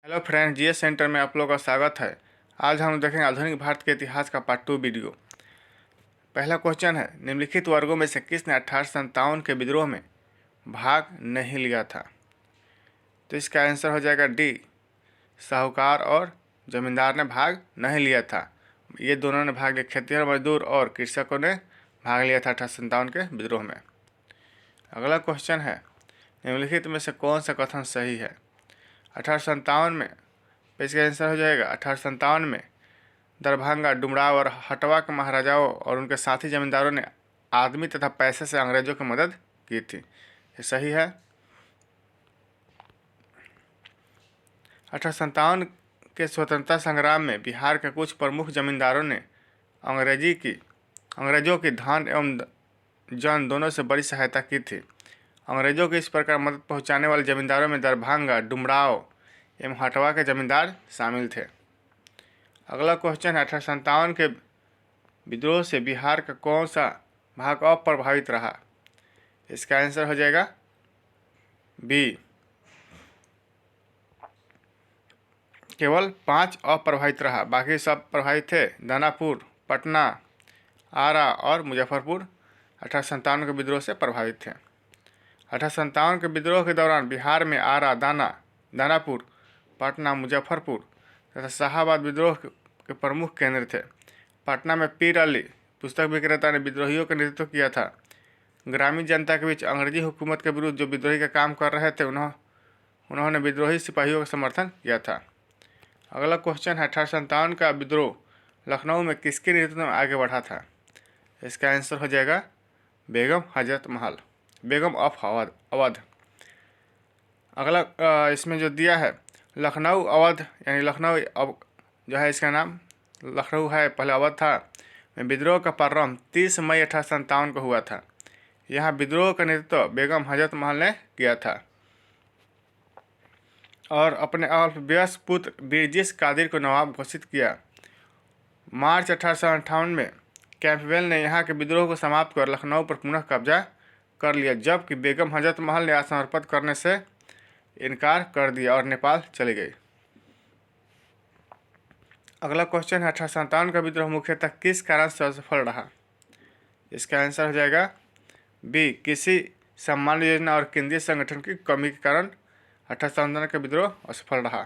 Hello friends, GS centre में आप लोगों का स्वागत है। आज हम देखेंगे आधुनिक भारत के इतिहास का पार्ट 2 वीडियो। पहला क्वेश्चन है, निम्नलिखित वर्गों में से किसने 1857 के विद्रोह में भाग नहीं लिया था? तो इसका आंसर हो जाएगा डी, साहूकार और जमींदार ने भाग नहीं लिया था। ये दोनों ने भाग लिया, खेतिहर मजदूर और कृषकों ने भाग लिया था 1857 के विद्रोह में। अगला क्वेश्चन है, निम्नलिखित में से कौन सा कथन सही है? 1857 में, इसका आंसर हो जाएगा 1857 में दरभंगा, डुमराव और हटवा के महाराजाओं और उनके साथी जमींदारों ने आदमी तथा पैसे से अंग्रेजों की मदद की थी। ये सही है। 1857 के स्वतंत्रता संग्राम में बिहार के कुछ प्रमुख जमींदारों ने अंग्रेजों की धन एवं जन दोनों से बड़ी सहायता की थी। अंग्रेजों की इस प्रकार मदद पहुंचाने वाले जमींदारों में दरभंगा, डुमराव एवं हटवा के जमींदार शामिल थे। अगला क्वेश्चन है, 1857 के विद्रोह से बिहार का कौन सा भाग अप्रभावित रहा? इसका आंसर हो जाएगा बी, केवल 5 अप्रभावित रहा, बाकी सब प्रभावित थे। दानापुर, पटना, आरा और मुजफ्फरपुर 1857 के विद्रोह से प्रभावित थे। 1857 के विद्रोह के दौरान बिहार में आरा, दानापुर, पटना, मुजफ्फरपुर तथा शाहाबाद विद्रोह के प्रमुख केंद्र थे। पटना में पीर अली पुस्तक विक्रेता ने विद्रोहियों का नेतृत्व किया था। ग्रामीण जनता के बीच अंग्रेजी हुकूमत के विरुद्ध जो विद्रोही का काम कर रहे थे उन्होंने विद्रोही सिपाहियों का समर्थन किया था। अगला क्वेश्चन है, 1857 का विद्रोह लखनऊ में किसके नेतृत्व में आगे बढ़ा था? इसका आंसर हो जाएगा बेगम हजरत महल, बेगम ऑफ अवध। अगला इसमें जो दिया है लखनऊ अवध, यानी लखनऊ जो है इसका नाम लखनऊ है, पहले अवध था, में विद्रोह का प्रारंभ 30 मई 1857 को हुआ था। यहाँ विद्रोह का नेतृत्व बेगम हजरत महल ने किया था और अपने अल्पवयस्क पुत्र बिरजिस कादिर को नवाब घोषित किया। मार्च 1858 में कैंपबेल ने यहाँ के विद्रोह को समाप्त कर लखनऊ पर पुनः कब्जा कर लिया, जबकि बेगम हजरत महल ने आत्मसमर्पण करने से इनकार कर दिया और नेपाल चली गई। अगला क्वेश्चन है, 1857 का विद्रोह मुख्यतः किस कारण से असफल रहा? इसका आंसर हो जाएगा बी, किसी सामान्य योजना और केंद्रीय संगठन की कमी के कारण 1857 का विद्रोह असफल रहा।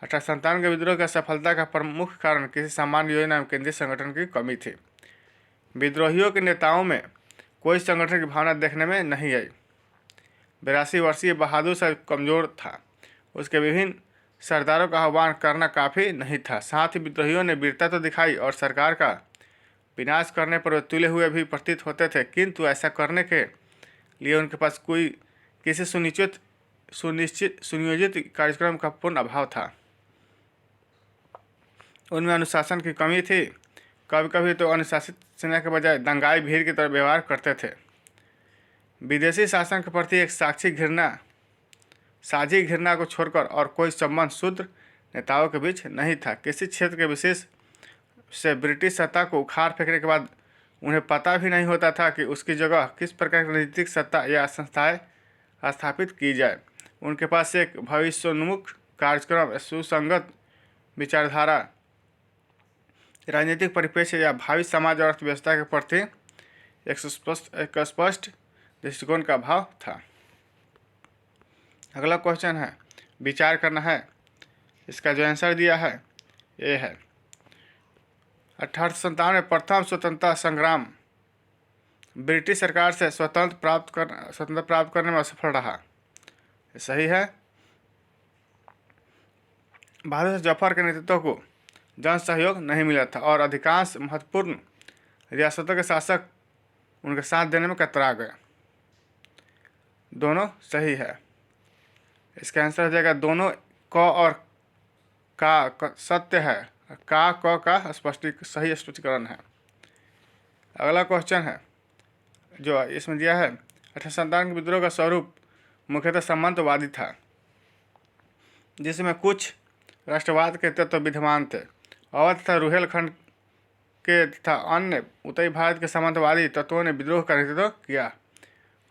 1857 के विद्रोह की असफलता का प्रमुख कारण किसी सामान्य योजना एवं केंद्रीय संगठन की कमी थी। विद्रोहियों के नेताओं में कोई संगठन की भावना देखने में नहीं आई। 82 वर्षीय बहादुर शाह कमज़ोर था, उसके विभिन्न सरदारों का आह्वान करना काफ़ी नहीं था। साथ ही विद्रोहियों ने वीरता तो दिखाई और सरकार का विनाश करने पर वे तुले हुए भी प्रतीत होते थे, किंतु ऐसा करने के लिए उनके पास किसी सुनियोजित कार्यक्रम का पूर्ण अभाव था। उनमें अनुशासन की कमी थी। कभी कभी तो अनुशासित सेना के बजाय दंगाई भीड़ की तरह व्यवहार करते थे। विदेशी शासन के प्रति एक साझी घृणा को छोड़कर और कोई संबंध शूद्र नेताओं के बीच नहीं था। किसी क्षेत्र के विशेष से ब्रिटिश सत्ता को उखाड़ फेंकने के बाद उन्हें पता भी नहीं होता था कि उसकी जगह किस प्रकार की राजनीतिक सत्ता या संस्थाएं स्थापित की जाए। उनके पास एक भविष्योन्मुख कार्यक्रम, सुसंगत विचारधारा, राजनीतिक परिप्रेक्ष्य या भावी समाज और अर्थव्यवस्था के प्रति एक स्पष्ट दृष्टिकोण का अभाव था। अगला क्वेश्चन है, विचार करना है। इसका जो आंसर दिया है ये है, 1857 में प्रथम स्वतंत्रता संग्राम ब्रिटिश सरकार से स्वतंत्रता प्राप्त करने में असफल रहा। ये सही है। बहादुर जफर के नेतृत्व को जन सहयोग नहीं मिला था और अधिकांश महत्वपूर्ण रियासतों के शासक उनके साथ देने में कतरा गए। दोनों सही है। इसका आंसर हो जाएगा दोनों क और का सत्य है, का सही स्पष्टीकरण है। अगला क्वेश्चन है जो इसमें दिया है, 1857 के विद्रोह का स्वरूप मुख्यतः सामंतवादी था, जिसमें कुछ राष्ट्रवाद के तत्व विद्यमान थे। अवध तथा रुहेलखंड के तथा अन्य उत्तरी भारत के सामंतवादी तत्वों ने विद्रोह का नेतृत्व किया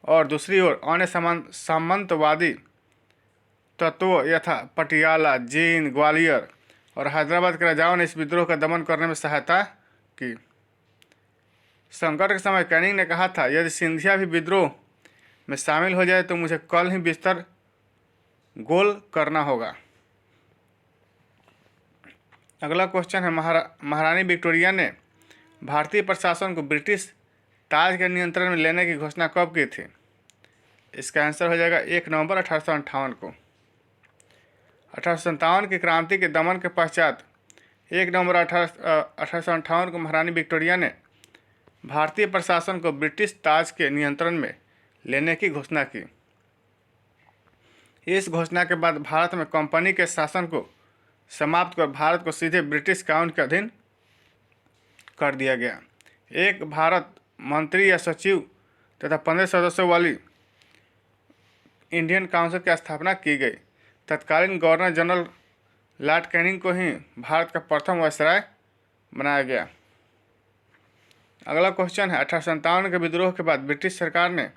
और दूसरी ओर अन्य सामंतवादी तत्व यथा पटियाला, जींद, ग्वालियर और हैदराबाद के राजाओं ने इस विद्रोह का दमन करने में सहायता की। संकट के समय कैनिंग ने कहा था, यदि सिंधिया भी विद्रोह में शामिल हो जाए तो मुझे कल ही बिस्तर गोल करना होगा। अगला क्वेश्चन है, महारानी विक्टोरिया ने भारतीय प्रशासन को ब्रिटिश ताज के नियंत्रण में लेने की घोषणा कब की थी? इसका आंसर हो जाएगा 1 नवंबर 1858 को। 1857 की क्रांति के दमन के पश्चात 1 नवंबर 1858 को महारानी विक्टोरिया ने भारतीय प्रशासन को ब्रिटिश ताज के नियंत्रण में लेने की घोषणा की। इस घोषणा के बाद भारत में कंपनी के शासन को समाप्त कर भारत को सीधे ब्रिटिश काउंट के अधीन कर दिया गया। एक भारत मंत्री या सचिव तथा 15 सदस्यों वाली इंडियन काउंसिल की स्थापना की गई। तत्कालीन गवर्नर जनरल लॉर्ड कैनिंग को ही भारत का प्रथम वायसराय बनाया गया। अगला क्वेश्चन है, 1857 के विद्रोह के बाद ब्रिटिश सरकार ने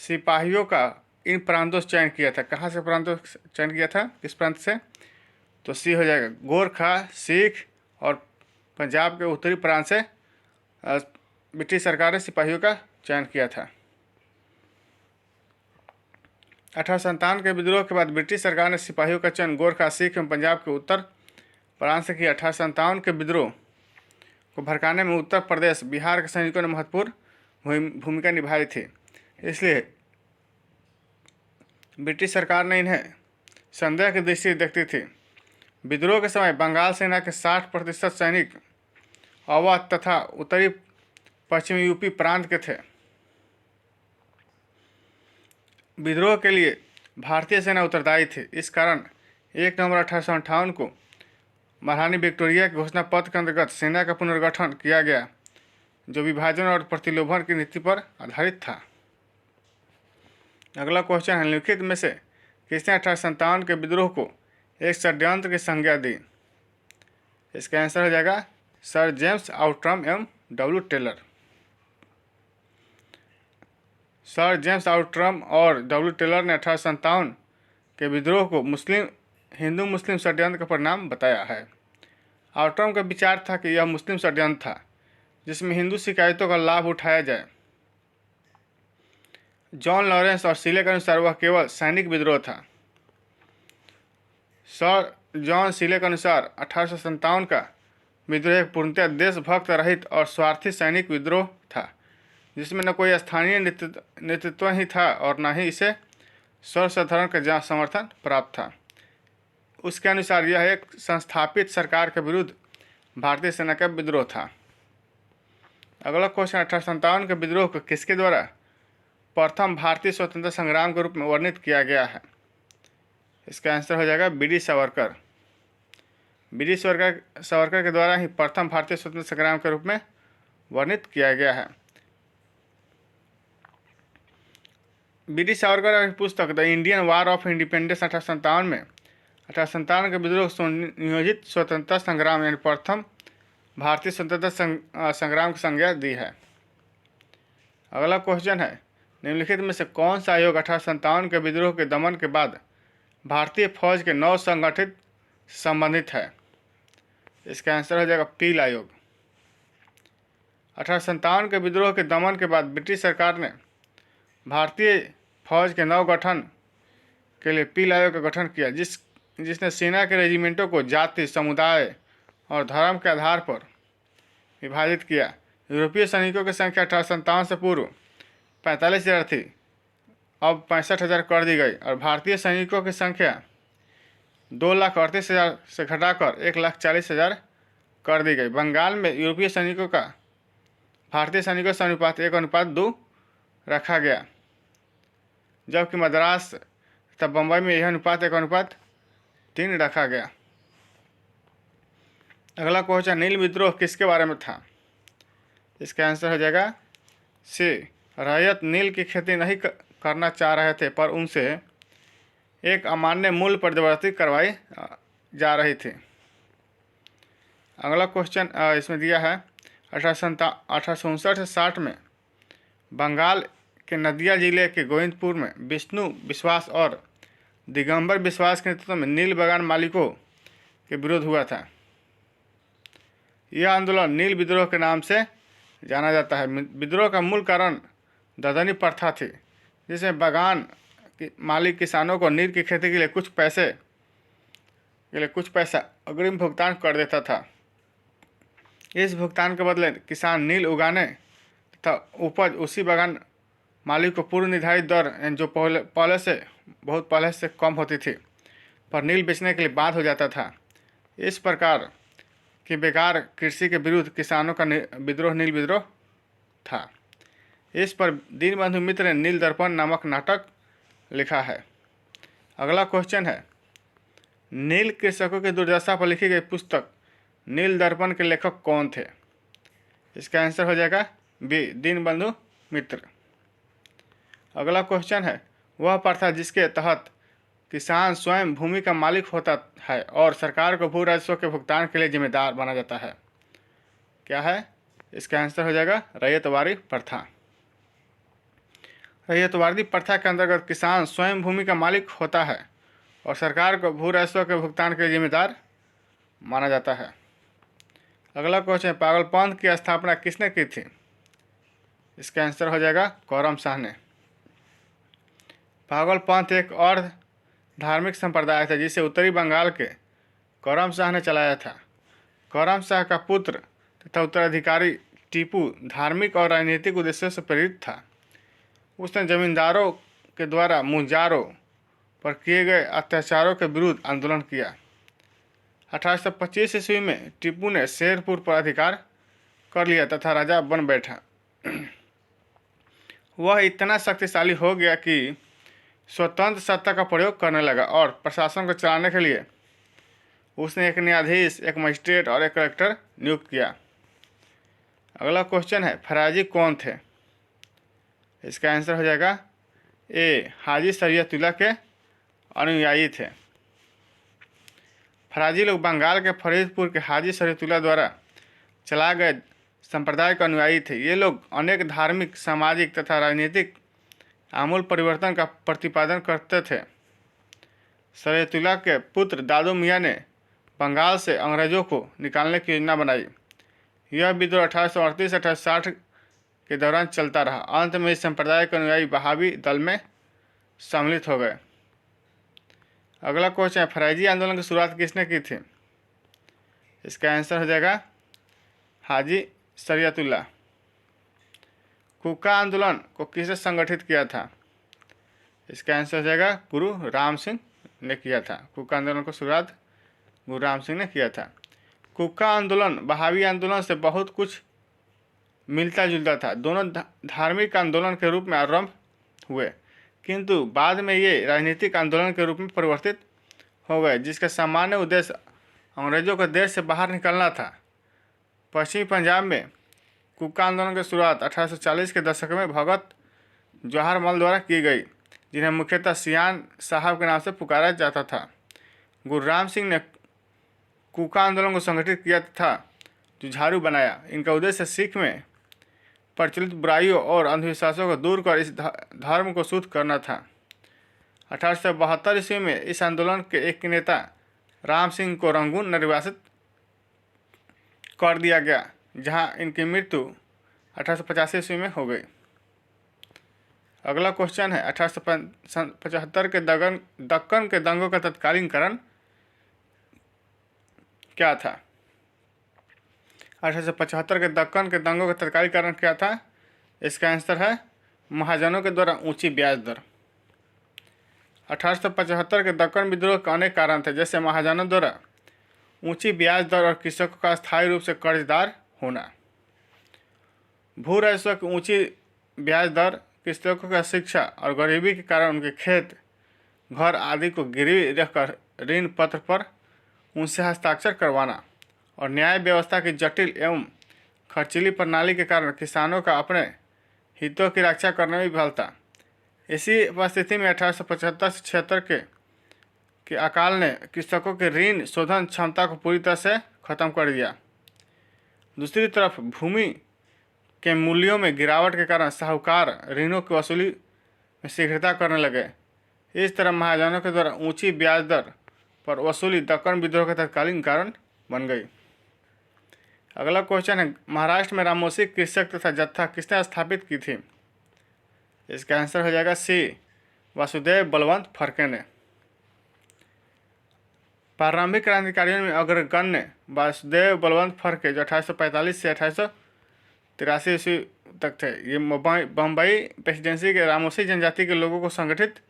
सिपाहियों का इन प्रांतों से चयन किया था। कहाँ से प्रांतों से चयन किया था, किस प्रांत से? तो सी हो जाएगा, गोरखा, सिख और पंजाब के उत्तरी प्रांत से ब्रिटिश सरकार ने सिपाहियों का चयन किया था। 1857 के विद्रोह के बाद ब्रिटिश सरकार ने सिपाहियों का चयन गोरखा, सिख एवं पंजाब के उत्तर प्रांत से किया। 1857 के विद्रोह को भड़काने में उत्तर प्रदेश, बिहार के सैनिकों ने महत्वपूर्ण भूमिका निभाई थी। इसलिए ब्रिटिश सरकार ने इन्हें संदेह की दृष्टि से देखती थी। विद्रोह के समय बंगाल सेना के 60% सैनिक अवध तथा उत्तरी पश्चिमी यूपी प्रांत के थे। विद्रोह के लिए भारतीय सेना उत्तरदायी थी। इस कारण 1 नवंबर 1858 को महारानी विक्टोरिया के घोषणा पत्र के अंतर्गत सेना का पुनर्गठन किया गया, जो विभाजन और प्रतिलोभन की नीति पर आधारित था। अगला क्वेश्चन है, निम्नलिखित में से किसने 1857 के विद्रोह को एक षड्यंत्र की संज्ञा दी? इसका आंसर हो जाएगा सर जेम्स आउट्रम एवं W Taylor. Sir James Outram और डब्ल्यू टेलर ने 1857 के विद्रोह को हिंदू मुस्लिम षड्यंत्र का परिणाम बताया है। आउट्रम का विचार था कि यह मुस्लिम षड्यंत्र था जिसमें हिंदू शिकायतों का लाभ उठाया जाए। जॉन लॉरेंस और सीले के अनुसार वह केवल सैनिक विद्रोह था। सर जॉन सीले के अनुसार 1857 का विद्रोह एक पूर्णतः देशभक्त रहित और स्वार्थी सैनिक विद्रोह था, जिसमें न कोई स्थानीय नेतृत्व ही था और न ही इसे सर्वसाधारण का समर्थन प्राप्त था। उसके अनुसार यह एक संस्थापित सरकार के विरुद्ध भारतीय सेना का विद्रोह था। अगला क्वेश्चन, 1857 के विद्रोह को किसके द्वारा प्रथम भारतीय स्वतंत्रता संग्राम के रूप में वर्णित किया गया है? इसका आंसर हो जाएगा B D Savarkar. B D Savarkar के द्वारा ही प्रथम भारतीय स्वतंत्रता संग्राम के रूप में वर्णित किया गया है। बी डी सावरकर की पुस्तक the Indian war of independence 1857 में 1857 के विद्रोह सुनियोजित स्वतंत्रता संग्राम यानी प्रथम भारतीय स्वतंत्रता संग्राम की संज्ञा दी है। अगला क्वेश्चन है, निम्नलिखित में से कौन सा आयोग 1857 के विद्रोह के दमन के बाद भारतीय फौज के नव संगठित संबंधित है? इसका आंसर हो जाएगा पील आयोग। 1857 के विद्रोह के दमन के बाद ब्रिटिश सरकार ने भारतीय फौज के नव गठन के लिए पील आयोग का गठन किया, जिसने सेना के रेजिमेंटों को जाति, समुदाय और धर्म के आधार पर विभाजित किया। यूरोपीय सैनिकों की संख्या 1857 से पूर्व 45,000 थी, अब 65,000 कर दी गई और भारतीय सैनिकों की संख्या 2,38,000 से घटाकर 1,40,000 कर दी गई। बंगाल में यूरोपीय सैनिकों का भारतीय सैनिकों से अनुपात 1:2 रखा गया, जबकि मद्रास तथा बम्बई में यह अनुपात 1:3 रखा गया। अगला क्वेश्चन, नील विद्रोह किसके बारे में था? इसका आंसर हो जाएगा सी, रैयत नील की खेती नहीं करना चाह रहे थे, पर उनसे एक अमान्य मूल्य पर जबरदस्ती करवाई जा रही थी। अगला क्वेश्चन इसमें दिया है, 1859 से 60 में बंगाल के नदिया जिले के गोविंदपुर में विष्णु विश्वास और दिगंबर विश्वास के नेतृत्व में नील बगान मालिकों के विरोध हुआ था। यह आंदोलन नील विद्रोह के नाम से जाना जाता है। विद्रोह का मूल कारण ददनी प्रथा थी, जिसमें बागान मालिक किसानों को नील की खेती के लिए कुछ पैसा अग्रिम भुगतान कर देता था। इस भुगतान के बदले किसान नील उगाने तथा उपज उसी बागान मालिक को पूर्व निर्धारित दर जो बहुत पहले से कम होती थी पर नील बेचने के लिए बाध्य हो जाता था। इस प्रकार की बेकार कृषि के विरुद्ध किसानों का विद्रोह नील विद्रोह था। इस पर दीनबंधु मित्र ने नील दर्पण नामक नाटक लिखा है। अगला क्वेश्चन है, नील कृषकों की दुर्दशा पर लिखी गई पुस्तक नील दर्पण के लेखक कौन थे? इसका आंसर हो जाएगा बी, दीनबंधु मित्र। अगला क्वेश्चन है, वह प्रथा जिसके तहत किसान स्वयं भूमि का मालिक होता है और सरकार को भू राजस्व के भुगतान के लिए जिम्मेदार माना जाता है, क्या है? इसका आंसर हो जाएगा रैयतवाड़ी प्रथा। रैयतवाड़ी प्रथा के अंतर्गत किसान स्वयं भूमि का मालिक होता है और सरकार को भू राजस्व के भुगतान के लिए जिम्मेदार माना जाता है। अगला क्वेश्चन, पागलपंथ की स्थापना किसने की थी? इसका आंसर हो जाएगा करम शाह ने। पागलपंथ एक और धार्मिक संप्रदाय था जिसे उत्तरी बंगाल के करम शाह ने चलाया था। करम शाह का पुत्र तथा उत्तराधिकारी टीपू धार्मिक और राजनीतिक उद्देश्यों से प्रेरित था। उसने जमींदारों के द्वारा मुजारों पर किए गए अत्याचारों के विरुद्ध आंदोलन किया। 1825 ईस्वी में टीपू ने शेरपुर पर अधिकार कर लिया तथा राजा बन बैठा। वह इतना शक्तिशाली हो गया कि स्वतंत्र सत्ता का प्रयोग करने लगा और प्रशासन को चलाने के लिए उसने एक न्यायाधीश, एक मजिस्ट्रेट और एक कलेक्टर नियुक्त किया। अगला क्वेश्चन है, फराजी कौन थे? इसका आंसर हो जाएगा ए, हाजी शरीयतुल्लाह के अनुयायी थे। फराजी लोग बंगाल के फरीदपुर के हाजी शरीयतुल्लाह द्वारा चलाए गए संप्रदाय के अनुयायी थे। ये लोग अनेक धार्मिक, सामाजिक तथा राजनीतिक आमूल परिवर्तन का प्रतिपादन करते थे। शरीयतुल्लाह के पुत्र दादू मियाँ ने बंगाल से अंग्रेजों को निकालने की योजना बनाई। यह विद्रोह 1838-1860 के दौरान चलता रहा। अंत में इस संप्रदाय के अनुयायी वहाबी दल में सम्मिलित हो गए। अगला क्वेश्चन है, फराजी आंदोलन की शुरुआत किसने की थी? इसका आंसर हो जाएगा हाजी शरीयतुल्लाह। कुका आंदोलन को किसने संगठित किया था? इसका आंसर हो जाएगा गुरु राम सिंह ने किया था। कुका आंदोलन को शुरुआत गुरु राम सिंह ने किया था। कुका आंदोलन वहाबी आंदोलन से बहुत कुछ मिलता जुलता था। दोनों धार्मिक आंदोलन के रूप में आरंभ हुए, किंतु बाद में ये राजनीतिक आंदोलन के रूप में परिवर्तित हो गए, जिसका सामान्य उद्देश्य अंग्रेजों को देश से बाहर निकलना था। पश्चिमी पंजाब में कुका आंदोलन की शुरुआत 1840 के दशक में भगत जवाहरमल द्वारा की गई, जिन्हें मुख्यतः सियान साहब के नाम से पुकारा जाता था। गुरु राम सिंह ने कुका आंदोलन को संगठित किया तथा जुझारू बनाया। इनका उद्देश्य सिख में प्रचलित बुराइयों और अंधविश्वासों को दूर कर इस धर्म को शुद्ध करना था। 1872 ईस्वी में इस आंदोलन के एक नेता राम सिंह को रंगून निर्वासित कर दिया गया, जहां इनकी मृत्यु 1885 ईस्वी में हो गई। अगला क्वेश्चन है, 1875 के दक्कन के दंगों का तत्कालीन कारण क्या था? 1875 के दक्कन के दंगों का तत्कालीन कारण क्या था? इसका आंसर है महाजनों के द्वारा ऊंची ब्याज दर। 1875 के दक्कन विद्रोह के अनेक कारण थे, जैसे महाजनों द्वारा ऊंची ब्याज दर और कृषकों का स्थायी रूप से कर्जदार होना। भू राजस्व की ऊंची ब्याज दर, कृषकों का शिक्षा और गरीबी के कारण उनके खेत, घर आदि को गिरवी रखकर ऋण पत्र पर उनसे हस्ताक्षर करवाना और न्याय व्यवस्था की जटिल एवं खर्चीली प्रणाली के कारण किसानों का अपने हितों की रक्षा करने में विफल था। इसी परिस्थिति में 1875 से 76 के अकाल ने कृषकों के ऋण शोधन क्षमता को पूरी तरह से खत्म कर दिया। दूसरी तरफ भूमि के मूल्यों में गिरावट के कारण साहूकार ऋणों की वसूली में शीघ्रता करने लगे। इस तरह महाजनों के द्वारा ऊंची ब्याज दर पर वसूली दक्कन विद्रोह का तत्कालीन कारण बन गई। अगला क्वेश्चन है, महाराष्ट्र में रामोसी कृषक तथा जत्था किसने स्थापित की थी? इसका आंसर हो जाएगा सी, वासुदेव बलवंत फड़के ने। प्रारंभिक क्रांतिकारियों में अग्रगण्य वासुदेव बलवंत फड़के जो 1845 से 1883 ईस्वी तक थे। ये बम्बई प्रेसिडेंसी के रामोसी जनजाति के लोगों को संगठित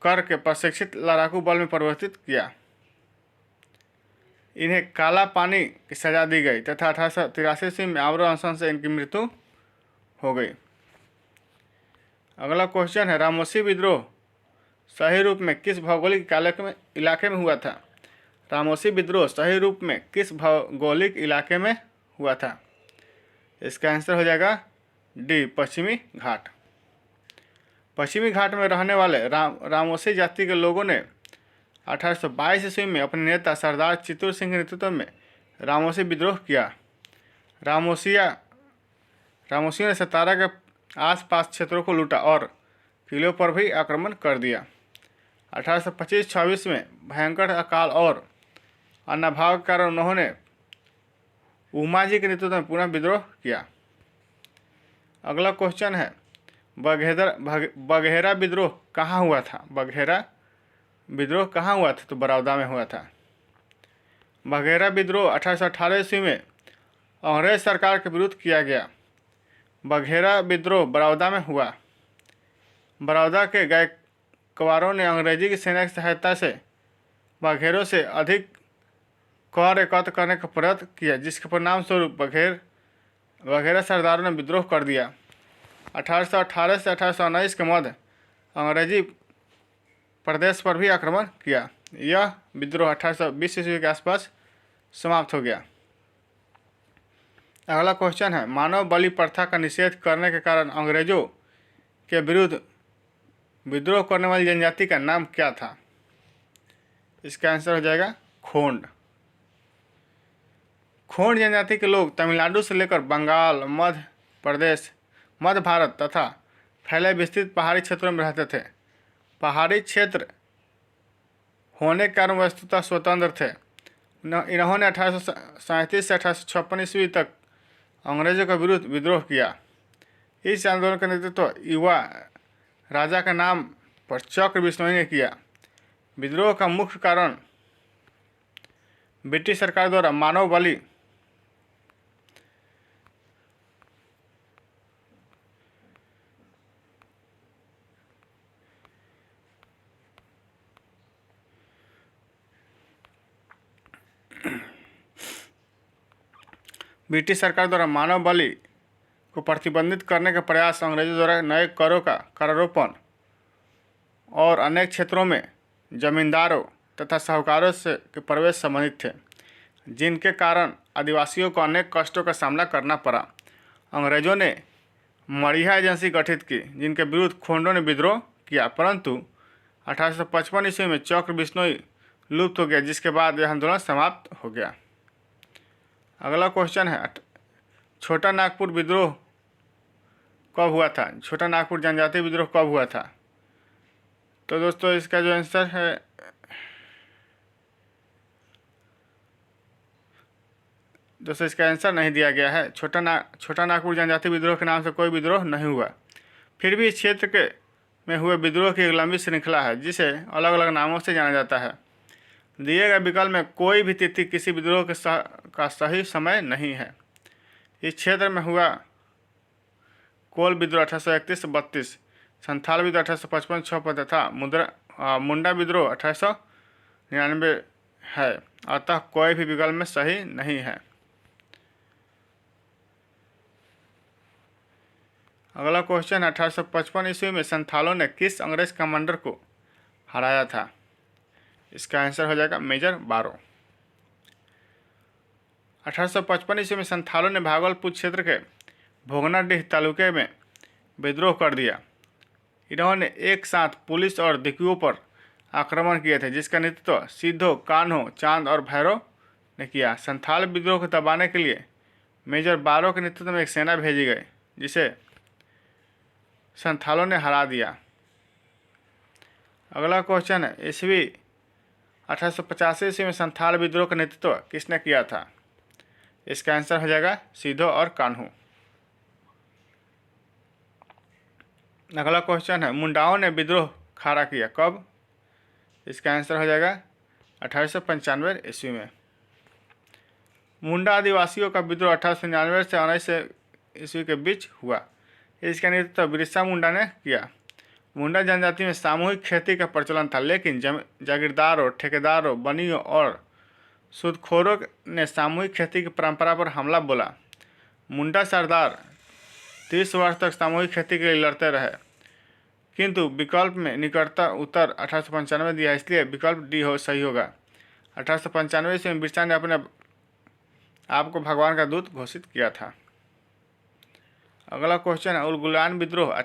करके प्रशिक्षित लड़ाकू बल में परिवर्तित किया। इन्हें काला पानी की सजा दी गई तथा 1883 ईस्वी में आमरण अनशन से इनकी मृत्यु हो गई। अगला क्वेश्चन है, रामोसी विद्रोह सही रूप में किस भौगोलिक इलाके में हुआ था? रामोसी विद्रोह सही रूप में किस भौगोलिक इलाके में हुआ था? इसका आंसर हो जाएगा डी, पश्चिमी घाट। पश्चिमी घाट में रहने वाले रामोसी जाति के लोगों ने 1822 ईस्वी में अपने नेता सरदार चित्तूर सिंह के नेतृत्व में रामोसी विद्रोह किया। रामोसियों ने सतारा के आसपास क्षेत्रों को लूटा और किलों पर भी आक्रमण कर दिया। 1825-26 में भयंकर अकाल और अन्नभाव के कारण उन्होंने उमाजी के नेतृत्व में पुनः विद्रोह किया। अगला क्वेश्चन है, बघेरा विद्रोह कहाँ हुआ था? बघेरा विद्रोह कहाँ हुआ था? तो बड़ौदा में हुआ था। बघेरा विद्रोह 1818 ईस्वी में अंग्रेज सरकार के विरुद्ध किया गया। बघेरा विद्रोह बड़ौदा में हुआ। बड़ौदा के गायकवारों ने अंग्रेजी की सेना की सहायता से बघेरों से अधिक कर एकत्र करने का प्रयत्न किया, जिसके परिणाम स्वरूप बघेरा सरदारों ने विद्रोह कर दिया। 1818 से 1819 के मध्य अंग्रेजी प्रदेश पर भी आक्रमण किया। यह विद्रोह 1820 ईस्वी के आसपास समाप्त हो गया। अगला क्वेश्चन है, मानव बलि प्रथा का निषेध करने के कारण अंग्रेजों के विरुद्ध विद्रोह करने वाली जनजाति का नाम क्या था? इसका आंसर हो जाएगा खोंड। खोंड जनजाति के लोग तमिलनाडु से लेकर बंगाल, मध्य प्रदेश, मध्य भारत तथा फैले विस्तृत पहाड़ी क्षेत्रों में रहते थे। पहाड़ी क्षेत्र होने के कारण वस्तुतः स्वतंत्र थे। इन्होंने 1837 से 1856 ईस्वी तक अंग्रेजों के विरुद्ध विद्रोह किया। इस आंदोलन का नेतृत्व युवा राजा का नाम पर चक्र बिश्नोई ने किया। विद्रोह का मुख्य कारण ब्रिटिश सरकार द्वारा मानव बलि को प्रतिबंधित करने का प्रयास, अंग्रेजों द्वारा नए करों का करारोपण और अनेक क्षेत्रों में जमींदारों तथा साहूकारों से के प्रवेश संबंधित थे, जिनके कारण आदिवासियों को अनेक कष्टों का सामना करना पड़ा। अंग्रेजों ने मड़िया एजेंसी गठित की, जिनके विरुद्ध खोंडों ने विद्रोह किया, परंतु 1855 ईस्वी में चक्र बिश्नोई लुप्त हो गया, जिसके बाद यह आंदोलन समाप्त हो गया। अगला क्वेश्चन है, छोटा नागपुर विद्रोह कब हुआ था? छोटा नागपुर जनजाति विद्रोह कब हुआ था? तो दोस्तों इसका जो आंसर है इसका आंसर नहीं दिया गया है। छोटा नागपुर जनजाति विद्रोह के नाम से कोई विद्रोह नहीं हुआ। फिर भी इस क्षेत्र में हुए विद्रोह की एक लंबी श्रृंखला है, जिसे अलग अलग नामों से जाना जाता है। दिए गए विकल्प में कोई भी तिथि किसी विद्रोह का सही समय नहीं है। इस क्षेत्र में हुआ कोल विद्रोह 1831-32, संथाल विद्रोह 1855-56 तथा मुंडा विद्रोह 1899 है, अतः कोई भी विकल्प में सही नहीं है। अगला क्वेश्चन, 1855 ईस्वी में संथालों ने किस अंग्रेज कमांडर को हराया था? इसका आंसर हो जाएगा मेजर बारो। 1855 ईस्वी में संथालों ने भागलपुर क्षेत्र के भोगनाडीह तालुके में विद्रोह कर दिया। इन्होंने एक साथ पुलिस और दिकुओं पर आक्रमण किए थे, जिसका नेतृत्व सिद्धो, कान्हो, चांद और भैरव ने किया। संथाल विद्रोह को दबाने के लिए मेजर बारो के नेतृत्व में एक सेना भेजी गई, जिसे संथालों ने हरा दिया। अगला क्वेश्चन है, ईस्वी 1885 ईस्वी में संथाल विद्रोह का नेतृत्व किसने किया था? इसका आंसर हो जाएगा सीधो और कान्हू। अगला क्वेश्चन है, मुंडाओं ने विद्रोह खाड़ा किया कब? इसका आंसर हो जाएगा 1895 ईस्वी में। मुंडा आदिवासियों का विद्रोह 1899 से 19 ईस्वी के बीच हुआ। इसका नेतृत्व बिरसा मुंडा ने किया। मुंडा जनजाति में सामूहिक खेती का प्रचलन था, लेकिन जागीरदारों, ठेकेदारों, बनियों और सूदखोरों ने सामूहिक खेती की परंपरा पर हमला बोला। मुंडा सरदार 30 वर्ष तक सामूहिक खेती के लिए लड़ते रहे, किंतु विकल्प में निकटता उत्तर 1895 दिया, इसलिए विकल्प डी सही होगा। 1895 ईस्वी में बिरसा ने अपने आप को भगवान का दूत घोषित किया था। अगला क्वेश्चन है, उलगुलान विद्रोह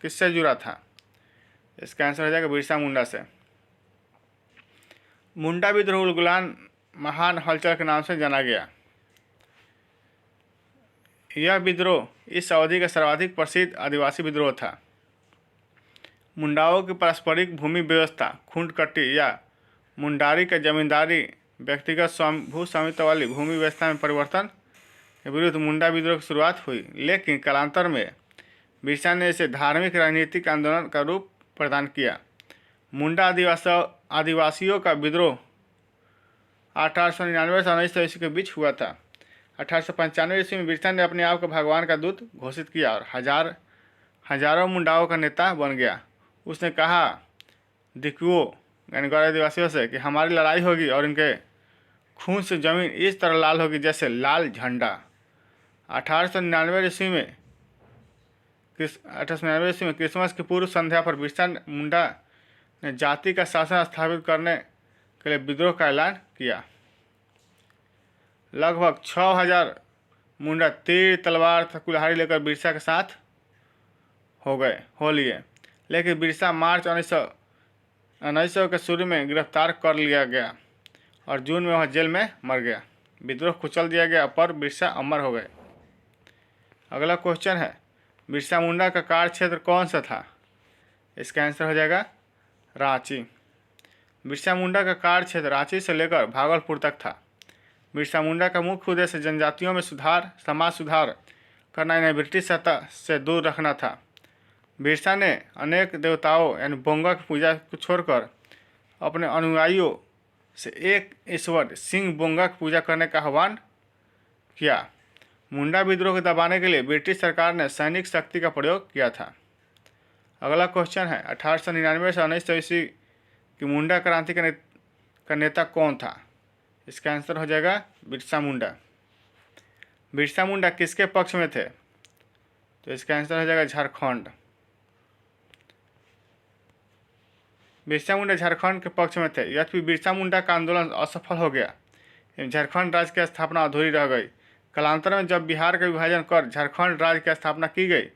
किससे जुड़ा था? इसका आंसर हो जाएगा बिरसा मुंडा से। मुंडा विद्रोह उलगुलान महान हलचल के नाम से जाना गया। यह विद्रोह इस अवधि का सर्वाधिक प्रसिद्ध आदिवासी विद्रोह था। मुंडाओं की पारस्परिक भूमि व्यवस्था, खूंटकट्टी या मुंडारी का जमींदारी, व्यक्तिगत भू स्वामित्व वाली भूमि व्यवस्था में परिवर्तन के विरुद्ध मुंडा विद्रोह की शुरुआत हुई, लेकिन कालांतर में बिरसा ने इसे धार्मिक राजनीतिक आंदोलन का रूप प्रदान किया। मुंडा आदिवासियों का विद्रोह 1899 से 1900 ईस्वी के बीच हुआ था। 1895 ईस्वी में बिरसा ने अपने आप को भगवान का दूत घोषित किया और हजारों मुंडाओं का नेता बन गया। उसने कहा दिकुओ यानी गौर आदिवासियों से कि हमारी लड़ाई होगी और इनके खून से जमीन इस तरह लाल होगी जैसे लाल झंडा। 1899 ईस्वी में क्रिसमस की पूर्व संध्या पर बिरसा मुंडा ने जाति का शासन स्थापित करने के लिए विद्रोह का ऐलान किया। लगभग 6000 मुंडा तीर, तलवार, कुल्हाड़ी लेकर बिरसा के साथ हो लिए, लेकिन बिरसा मार्च 1900 के शुरू में गिरफ्तार कर लिया गया और जून में वह जेल में मर गया। विद्रोह कुचल दिया गया पर बिरसा अमर हो गए। अगला क्वेश्चन है, बिरसा मुंडा का कार्य क्षेत्र कौन सा था? इसका आंसर हो जाएगा रांची। बिरसा मुंडा का कार्य क्षेत्र रांची से लेकर भागलपुर तक था। बिरसा मुंडा का मुख्य उद्देश्य जनजातियों में समाज सुधार करना, इन्हें ब्रिटिश सत्ता से दूर रखना था। बिरसा ने अनेक देवताओं यानी बोंगा की पूजा को छोड़कर अपने अनुयायियों से एक ईश्वर सिंह बोंगा की पूजा करने का आह्वान किया। मुंडा विद्रोह को दबाने के लिए ब्रिटिश सरकार ने सैनिक शक्ति का प्रयोग किया था। अगला क्वेश्चन है, 1899 से 1900 ईस्वी की मुंडा क्रांति का नेता कौन था? इसका आंसर हो जाएगा बिरसा मुंडा। बिरसा मुंडा किसके पक्ष में थे? तो इसका आंसर हो जाएगा झारखंड। बिरसा मुंडा झारखंड के पक्ष में थे। यद्यपि बिरसा मुंडा का आंदोलन असफल हो गया, झारखंड राज्य की स्थापना अधूरी रह गई। कालांतर में जब बिहार का विभाजन कर झारखंड राज्य की स्थापना की गई,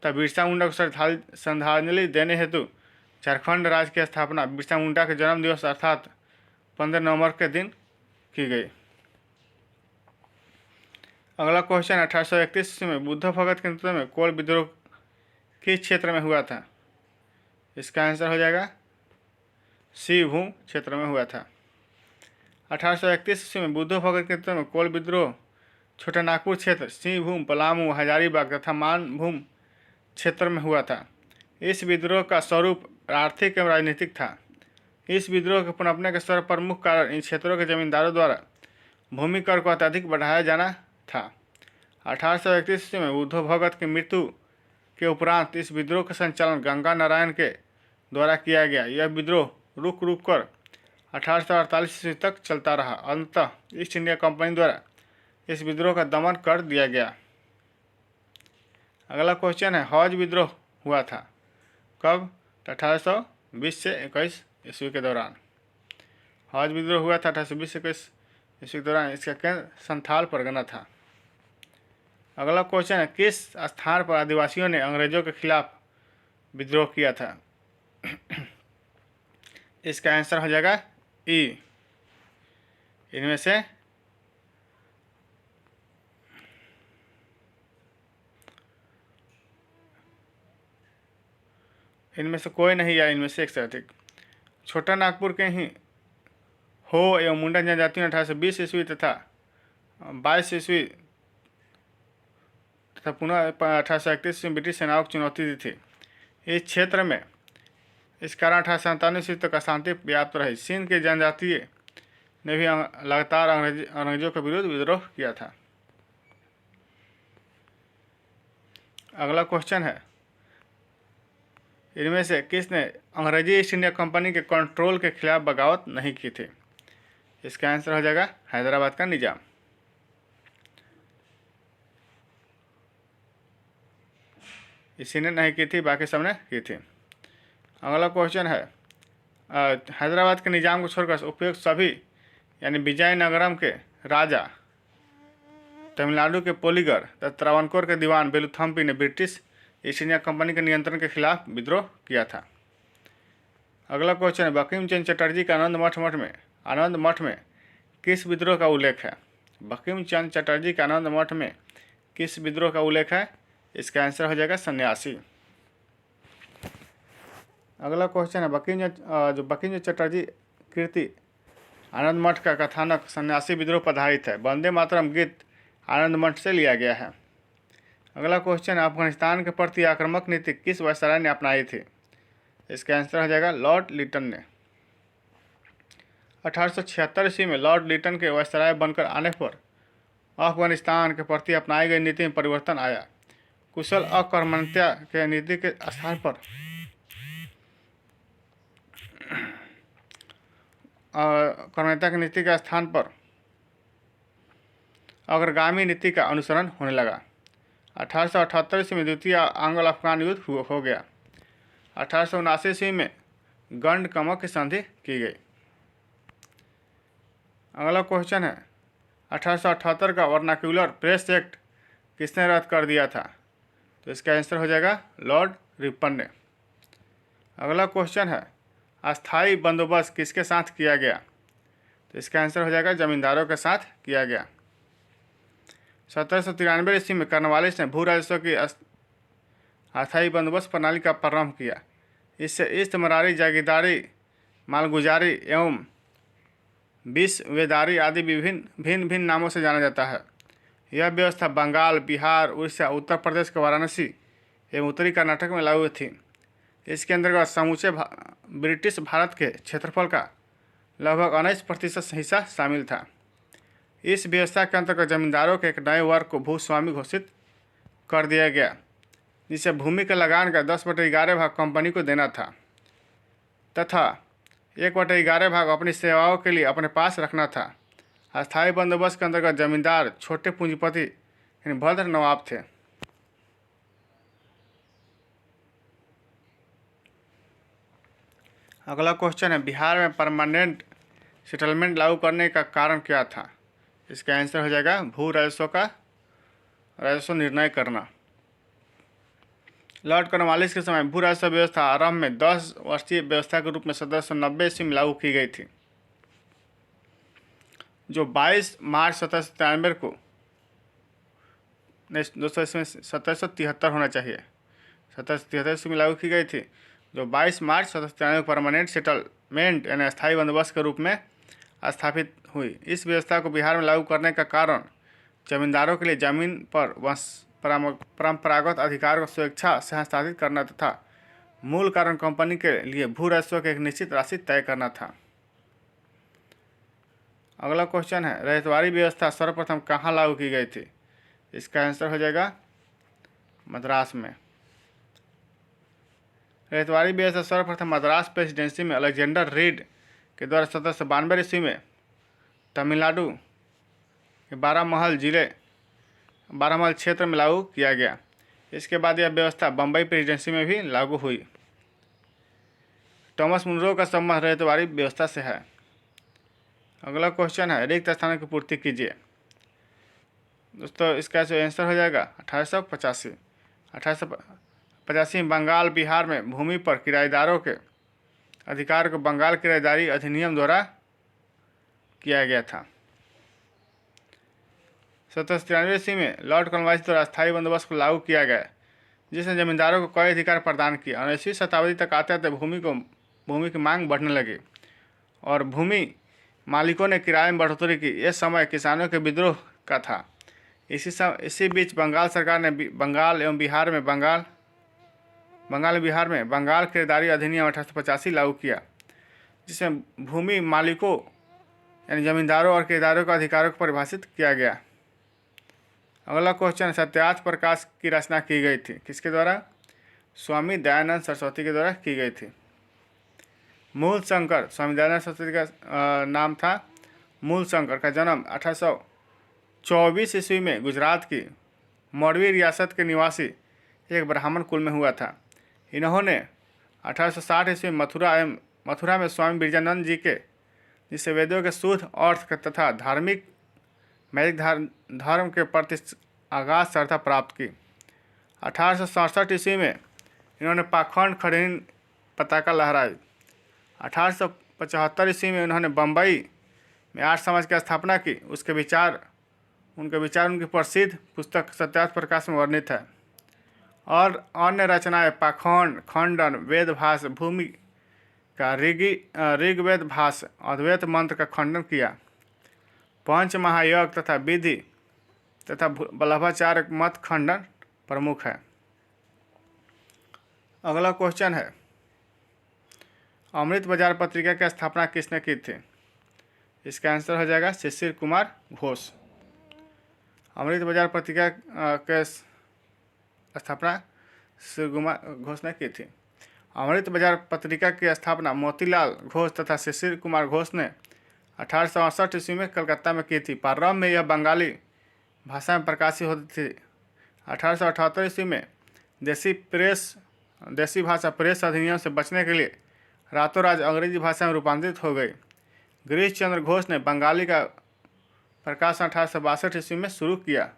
तब बिरसा मुंडा को श्रद्धांजलि देने हेतु झारखंड राज्य की स्थापना बिरसा मुंडा के जन्म दिवस अर्थात 15 नवंबर के दिन की गई। अगला क्वेश्चन, 1831 में बुद्ध भगत के नेतृत्व में कोल विद्रोह किस क्षेत्र में हुआ था? इसका आंसर हो जाएगा सिंहभूम क्षेत्र में हुआ था। 1831 ईस्वी में बुद्ध भगत के नेतृत्व में कोल विद्रोह छोटा नागपुर क्षेत्र, सिंहभूम, पलामू, हजारीबाग तथा मानभूम क्षेत्र में हुआ था। इस विद्रोह का स्वरूप आर्थिक एवं राजनीतिक था। इस विद्रोह के पनपने के सर्व प्रमुख कारण इन क्षेत्रों के जमींदारों द्वारा भूमि कर को अत्यधिक बढ़ाया जाना था। 1831 ईस्वी में बुद्ध भगत की मृत्यु के उपरांत इस विद्रोह का संचालन गंगा नारायण के द्वारा किया गया। यह विद्रोह रुक कर 1848 ईस्वी तक चलता रहा। अंततः ईस्ट इंडिया कंपनी द्वारा इस विद्रोह का दमन कर दिया गया। अगला क्वेश्चन है, हौज विद्रोह हुआ था कब? 1820 से 21 ईस्वी के दौरान हौज विद्रोह हुआ था। 1820 से 21 ईस्वी के दौरान इसका केंद्र संथाल परगना था। अगला क्वेश्चन है, किस स्थान पर आदिवासियों ने अंग्रेजों के खिलाफ विद्रोह किया था? इसका आंसर हो जाएगा ई। इनमें से इनमें से कोई नहीं या इनमें से एक से अधिक। छोटा नागपुर के ही हो एवं मुंडा जनजातियों ने 1820 ईस्वी तथा 22 ईस्वी तथा पुनः 1831 में ब्रिटिश सेनाओं को चुनौती दी थी। इस क्षेत्र में इस कारण 1897 ईस्वी तक अशांति व्याप्त रही। सिंध के जनजातीय ने भी लगातार अंग्रेजों के विरुद्ध विद्रोह किया था। अगला क्वेश्चन है, इनमें से किसने अंग्रेजी ईस्ट इंडिया कंपनी के कंट्रोल के खिलाफ बगावत नहीं की थी? इसका आंसर हो जाएगा हैदराबाद का निजाम। इसी ने नहीं की थी, बाकी सबने की थी। अगला क्वेश्चन है, हैदराबाद के निजाम को छोड़कर उपयुक्त सभी यानी विजयनगरम के राजा, तमिलनाडु के पोलिगर तथा त्रावणकोर के दीवान वेलुथम्पी ने ब्रिटिश ईस्ट इंडिया कंपनी के नियंत्रण के खिलाफ विद्रोह किया था। अगला क्वेश्चन है, बंकिम चंद्र चटर्जी का आनंद मठ में किस विद्रोह का उल्लेख है? बंकिम चंद्र चटर्जी के आनंद मठ में किस विद्रोह का उल्लेख है? इसका आंसर हो जाएगा सन्यासी। अगला क्वेश्चन है, बंकिम चंद्र चटर्जी कीर्ति आनंद मठ का कथानक सन्यासी विद्रोह पर आधारित है। वंदे मातरम गीत आनंद मठ से लिया गया है। अगला क्वेश्चन है, अफगानिस्तान के प्रति आक्रामक नीति किस वायसराय ने अपनाई थी? इसका आंसर हो जाएगा लॉर्ड लिटन ने। 1876 ईस्वी में लॉर्ड लिटन के वायसराय बनकर आने पर अफगानिस्तान के प्रति अपनाई गई नीति में परिवर्तन आया। कुशल अकर्मण्यता के नीति के स्थान पर अग्रगामी नीति का अनुसरण होने लगा। 1878 ईस्वी में द्वितीय आंग्ल अफगान युद्ध हो गया। 1879 ईस्वी में गंडकमक की संधि की गई। अगला क्वेश्चन है, 1878 का वर्नाक्यूलर प्रेस एक्ट किसने रद्द कर दिया था? तो इसका आंसर हो जाएगा लॉर्ड रिपन ने। अगला क्वेश्चन है, अस्थाई बंदोबस्त किसके साथ किया गया? तो इसका आंसर हो जाएगा जमींदारों के साथ किया गया। 1793 ईस्वी में कॉर्नवालिस ने भू राजस्व की अस्थाई बंदोबस्त प्रणाली का प्रारंभ किया। इससे इस्तमरारी, जागीरदारी, मालगुजारी एवं विसवेदारी आदि भिन्न भिन्न नामों से जाना जाता है। यह व्यवस्था बंगाल, बिहार, उड़ीसा, उत्तर प्रदेश के वाराणसी एवं उत्तरी कर्नाटक में लागू थी। इसके अंतर्गत समूचे ब्रिटिश भारत के क्षेत्रफल का लगभग 19% हिस्सा शामिल था। इस व्यवस्था के अंतर्गत जमींदारों के एक नए वर्ग को भूस्वामी घोषित कर दिया गया, जिसे भूमि के लगान का 10/11 भाग कंपनी को देना था तथा 1/11 भाग अपनी सेवाओं के लिए अपने पास रखना था। अस्थायी बंदोबस्त के अंतर्गत जमींदार छोटे पूंजीपति यानी भद्र नवाब थे। अगला क्वेश्चन है, बिहार में परमानेंट सेटलमेंट लागू करने का कारण क्या था? इसका आंसर हो जाएगा भू राजस्व निर्णय करना। लॉर्ड कॉर्नवालिस के समय भू राजस्व व्यवस्था आरंभ में 10 वर्षीय व्यवस्था के रूप में 1790 ईस्वी में लागू की गई थी, जो 22 मार्च 1793 को दोस्तों इसमें 1773 होना चाहिए, 1773 ईस्वी में लागू की गई थी, जो 22 मार्च 1793 परमानेंट सेटलमेंट यानी अस्थायी बंदोबस्त के रूप में स्थापित हुई। इस व्यवस्था को बिहार में लागू करने का कारण जमींदारों के लिए जमीन पर परंपरागत अधिकार को स्वेच्छा से हस्तांतरित करना तथा मूल कारण कंपनी के लिए भू राजस्व की एक निश्चित राशि तय करना था। अगला क्वेश्चन है, रैयतवाड़ी व्यवस्था सर्वप्रथम कहाँ लागू की गई थी? इसका आंसर हो जाएगा मद्रास में। रैयतवाड़ी व्यवस्था सर्वप्रथम मद्रास प्रेसिडेंसी में अलेक्जेंडर रीड के द्वारा 1792 ईस्वी में तमिलनाडु के बारामहल क्षेत्र में लागू किया गया। इसके बाद यह व्यवस्था बम्बई प्रेसिडेंसी में भी लागू हुई। थॉमस मुनरो का संबंध रैयतवाड़ी व्यवस्था से है। अगला क्वेश्चन है, रिक्त स्थानों की पूर्ति कीजिए। दोस्तों इसका आंसर हो जाएगा 1885। 1885 में बंगाल, बिहार में भूमि पर किराएदारों के अधिकार को बंगाल किराएदारी अधिनियम द्वारा किया गया था। 1793 ईस्वी में लॉर्ड कॉर्नवालिस द्वारा स्थायी बंदोबस्त को लागू किया गया, जिसने जमींदारों को कई अधिकार प्रदान किए। 19वीं शताब्दी तक आते आते भूमि की मांग बढ़ने लगी और भूमि मालिकों ने किराए में बढ़ोतरी की। यह समय किसानों के विद्रोह का था। इसी बीच बंगाल सरकार ने बंगाल एवं बिहार में बंगाल किराएदारी अधिनियम 1885 लागू किया, जिसमें भूमि मालिकों यानी जमींदारों और किराएदारों के अधिकारों को परिभाषित किया गया। अगला क्वेश्चन, सत्यार्थ प्रकाश की रचना की गई थी किसके द्वारा? स्वामी दयानंद सरस्वती के द्वारा की गई थी। मूल शंकर, स्वामी दयानंद सरस्वती का नाम था मूल शंकर, का जन्म 1824 ईस्वी में गुजरात की मौरवी रियासत के निवासी एक ब्राह्मण कुल में हुआ था। इन्होंने 1860 ईस्वी में मथुरा में स्वामी बिरजानंद जी के जिससे वेदों के शुद्ध अर्थ तथा धार्मिक वैदिक धर्म के प्रति आगाध श्रद्धा प्राप्त की। 1867 ईस्वी में इन्होंने पाखंड खड़ीन पताका लहराई। 1875 ईस्वी में उन्होंने बम्बई में आर्य समाज की स्थापना की। उनके विचार उनकी प्रसिद्ध पुस्तक सत्यार्थ प्रकाश में वर्णित है। और अन्य रचनाएं पाखंड, खंडन, वेदभाष, भूमि का ऋग्वेद भाष, अद्वैत मंत्र का खंडन किया। पंच महायज्ञ तथा विधि तथा वल्लभाचार्य मत खंडन प्रमुख है। अगला क्वेश्चन है, अमृत बाजार पत्रिका की स्थापना किसने की थी? इसका आंसर हो जाएगा शिशिर कुमार घोष। अमृत बाजार पत्रिका के स्थापना शिशिर कुमार घोष ने की थी। अमृत बाजार पत्रिका की स्थापना मोतीलाल घोष तथा शिशिर कुमार घोष ने 1868 ईस्वी में कलकत्ता में की थी। प्रारंभ में यह बंगाली भाषा में प्रकाशित होती थी। 1878 ईस्वी में देसी भाषा प्रेस अधिनियम से बचने के लिए रातों रात अंग्रेजी भाषा में रूपांतरित हो गई। गिरीश चंद्र घोष ने बंगाली का प्रकाशन 1862 ईस्वी में शुरू किया,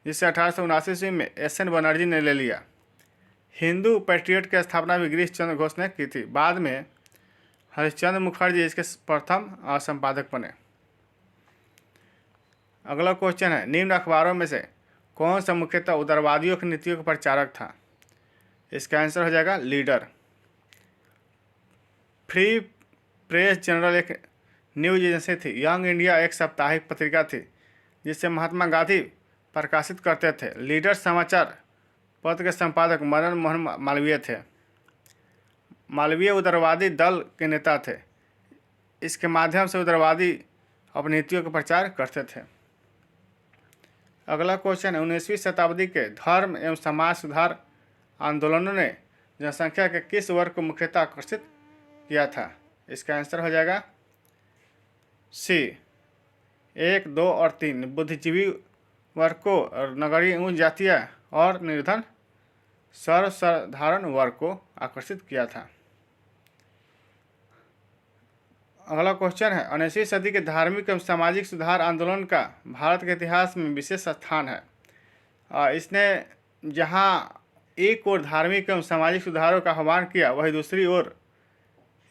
जिसे 1879 ईस्वी में एस.एन. बनर्जी ने ले लिया। हिंदू पैट्रियट की स्थापना भी गिरीश चंद्र घोष ने की थी। बाद में हरिश्चंद्र मुखर्जी इसके प्रथम संपादक बने। अगला क्वेश्चन है, निम्न अखबारों में से कौन सा मुख्यतः उदारवादियों की नीतियों का प्रचारक था? इसका आंसर हो जाएगा लीडर। फ्री प्रेस जनरल एक न्यूज एजेंसी थी। यंग इंडिया एक साप्ताहिक पत्रिका थी जिसे महात्मा गांधी प्रकाशित करते थे। लीडर समाचार पत्र के संपादक मदन मोहन मालवीय थे। मालवीय उदारवादी दल के नेता थे। इसके माध्यम से उदारवादी अपनी नीतियों का प्रचार करते थे। अगला क्वेश्चन है, 19वीं शताब्दी के धर्म एवं समाज सुधार आंदोलनों ने जनसंख्या के किस वर्ग को मुख्यतः आकर्षित किया था? इसका आंसर हो जाएगा सी 1, 2 और 3 बुद्धिजीवी वर्ग को, नगरीय उच्च जातीय और निर्धन सर्वसाधारण वर्ग को आकर्षित किया था। अगला क्वेश्चन है, 19वीं सदी के धार्मिक एवं सामाजिक सुधार आंदोलन का भारत के इतिहास में विशेष स्थान है। इसने जहां एक ओर धार्मिक एवं सामाजिक सुधारों का आह्वान किया, वहीं दूसरी ओर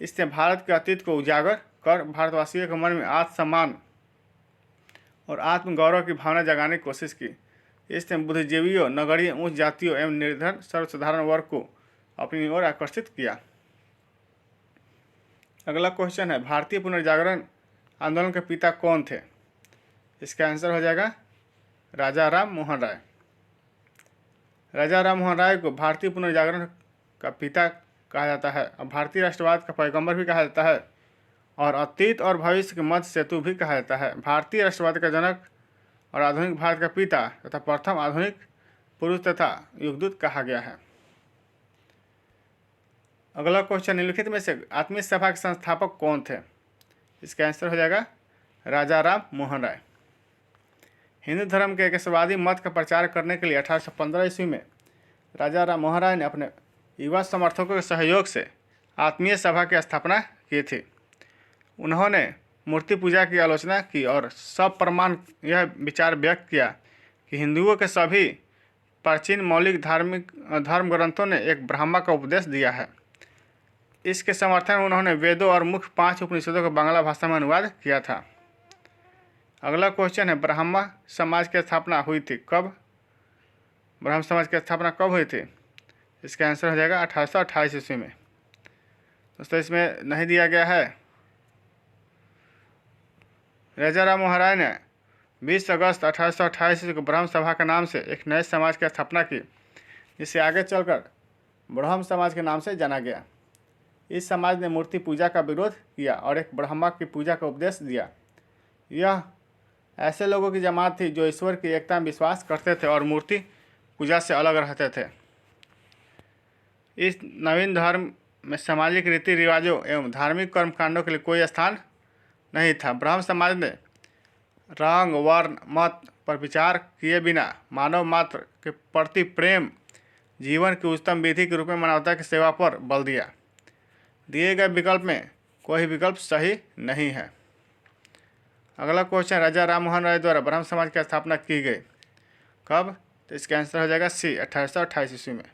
इसने भारत के अतीत को उजागर कर भारतवासियों के मन में आत्मसम्मान और आत्मगौरव की भावना जगाने की कोशिश की। इसने बुद्धिजीवियों, नगरीय उच्च जातियों एवं निर्धन सर्वसाधारण वर्ग को अपनी ओर आकर्षित किया। अगला क्वेश्चन है, भारतीय पुनर्जागरण आंदोलन के पिता कौन थे? इसका आंसर हो जाएगा राजा राम मोहन राय। राजा राम मोहन राय को भारतीय पुनर्जागरण का पिता कहा जाता है और भारतीय राष्ट्रवाद का पैगंबर भी कहा जाता है और अतीत और भविष्य के मध्य सेतु भी कहा जाता है। भारतीय राष्ट्रवाद का जनक और आधुनिक भारत का पिता तथा प्रथम आधुनिक पुरुष तथा युगदूत कहा गया है। अगला क्वेश्चन, निम्नलिखित में से आत्मीय सभा के संस्थापक कौन थे? इसका आंसर हो जाएगा राजा राम मोहन राय। हिंदू धर्म के एकस्ववादी मत का प्रचार करने के लिए 1815 ईस्वी में राजा राम मोहन राय ने अपने युवा समर्थकों के सहयोग से आत्मीय सभा की स्थापना की थी। उन्होंने मूर्ति पूजा की आलोचना की और सप्रमाण यह विचार व्यक्त किया कि हिंदुओं के सभी प्राचीन मौलिक धर्म ग्रंथों ने एक ब्रह्मा का उपदेश दिया है। इसके समर्थन में उन्होंने वेदों और मुख्य 5 उपनिषदों का बांग्ला भाषा में अनुवाद किया था। अगला क्वेश्चन है, ब्राह्मण समाज की स्थापना हुई थी कब? ब्राह्मण समाज की स्थापना कब हुई थी? इसका आंसर हो जाएगा 1828 ईस्वी में। दोस्तों इसमें नहीं दिया गया है। राजा राम मोहन राय ने 20 अगस्त 1828 ईस्वी को ब्रह्म सभा के नाम से एक नए समाज की स्थापना की, जिसे आगे चलकर ब्रह्म समाज के नाम से जाना गया। इस समाज ने मूर्ति पूजा का विरोध किया और एक ब्रह्मा की पूजा का उपदेश दिया। यह ऐसे लोगों की जमात थी जो ईश्वर की एकता में विश्वास करते थे और मूर्ति पूजा से अलग रहते थे। इस नवीन धर्म में सामाजिक रीति रिवाजों एवं धार्मिक कर्मकांडों के लिए कोई स्थान नहीं था। ब्रह्म समाज ने रंग, वर्ण, मत पर विचार किए बिना मानव मात्र के प्रति प्रेम जीवन की उच्चतम विधि के रूप में मानवता की सेवा पर बल दिया। दिए गए विकल्प में कोई विकल्प सही नहीं है। अगला क्वेश्चन, राजा राम मोहन राय द्वारा ब्रह्म समाज की स्थापना की गई कब? तो इसका आंसर हो जाएगा सी, 1828 ईस्वी में।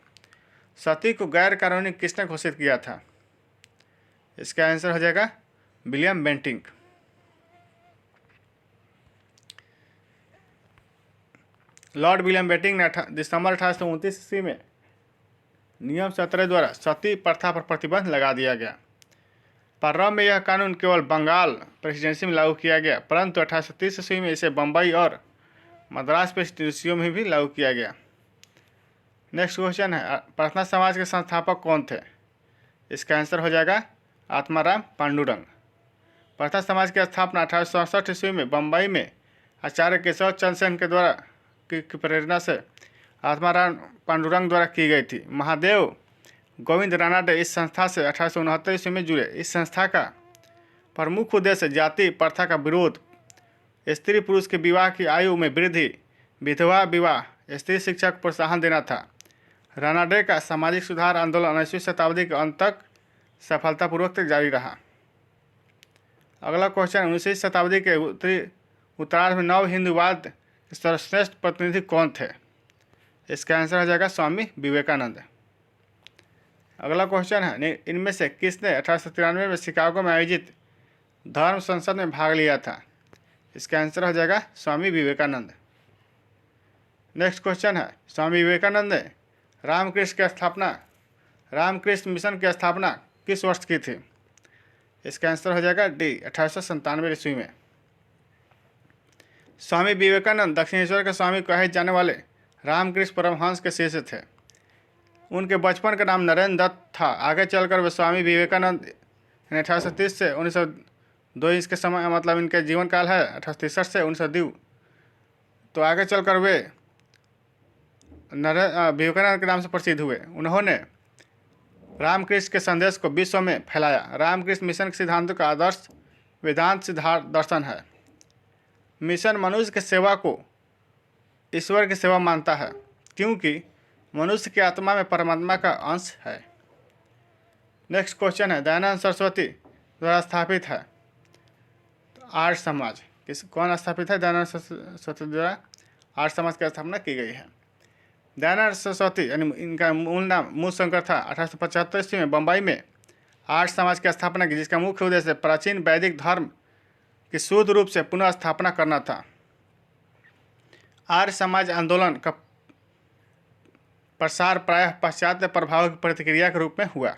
सती को गैर कानूनी किसने घोषित किया था? इसका आंसर हो जाएगा William Bentinck. Lord William Bentinck ने दिसंबर 1829 ईस्वी में नियम 17 द्वारा सती प्रथा पर प्रतिबंध लगा दिया गया। प्रारंभ में यह कानून केवल बंगाल प्रेसिडेंसी में लागू किया गया, परंतु 1830 ईस्वी में इसे बम्बई और मद्रास प्रेसिडेंसियों में भी लागू किया गया। नेक्स्ट क्वेश्चन है, प्रार्थना समाज के संस्थापक कौन थे? इसका आंसर हो जाएगा आत्माराम पांडुरंग। प्रार्थना समाज की स्थापना 1867 ईस्वी में बम्बई में आचार्य केशव चंद्र सेन के द्वारा की प्रेरणा से आत्माराम पांडुरंग द्वारा की गई थी। महादेव गोविंद रानाडे इस संस्था से 1869 ईस्वी में जुड़े। इस संस्था का प्रमुख उद्देश्य जाति प्रथा का विरोध, स्त्री पुरुष के विवाह की आयु में वृद्धि, विधवा विवाह, स्त्री शिक्षा को प्रोत्साहन देना था। रानाडे का सामाजिक सुधार आंदोलन 19वीं शताब्दी के अंत तक सफलतापूर्वक तक जारी रहा। अगला क्वेश्चन, 19वीं शताब्दी के उत्तरार्ध में नव हिंदूवाद के सर्वश्रेष्ठ प्रतिनिधि कौन थे? इसका आंसर हो जाएगा स्वामी विवेकानंद। अगला क्वेश्चन है, इनमें से किसने 1893 में शिकागो में आयोजित धर्म संसद में भाग लिया था? इसका आंसर हो जाएगा स्वामी विवेकानंद। नेक्स्ट क्वेश्चन है, स्वामी विवेकानंद ने रामकृष्ण मिशन की स्थापना किस वर्ष की थी? इसका आंसर हो जाएगा डी, 1897 ईस्वी में। स्वामी विवेकानंद दक्षिणेश्वर के स्वामी कहे जाने वाले रामकृष्ण परमहंस के शिष्य थे। उनके बचपन का नाम नरेंद्र दत्त था। आगे चलकर वे स्वामी विवेकानंद 1830 से 1902 इसके समय, मतलब इनके जीवन काल है 1863 से 1902, तो आगे चलकर वे विवेकानंद के नाम से प्रसिद्ध हुए। उन्होंने रामकृष्ण के संदेश को विश्व में फैलाया। रामकृष्ण मिशन के सिद्धांतों का आदर्श वेदांत सिद्धांत दर्शन है। मिशन मनुष्य की सेवा को ईश्वर की सेवा मानता है, क्योंकि मनुष्य की आत्मा में परमात्मा का अंश है। नेक्स्ट क्वेश्चन है, दयानंद सरस्वती द्वारा स्थापित है तो आर्य समाज कौन स्थापित है? दयानंद सरस्वती द्वारा आर्य समाज की स्थापना की गई है। दयानंद सरस्वती यानी इनका मूल नाम मूल शंकर था। 1875 ईस्वी में बम्बई में आर्य समाज की स्थापना की, जिसका मुख्य उद्देश्य प्राचीन वैदिक धर्म की शुद्ध रूप से पुनः स्थापना करना था। आर्य समाज आंदोलन का प्रसार प्रायः पाश्चात्य प्रभाव की प्रतिक्रिया के रूप में हुआ।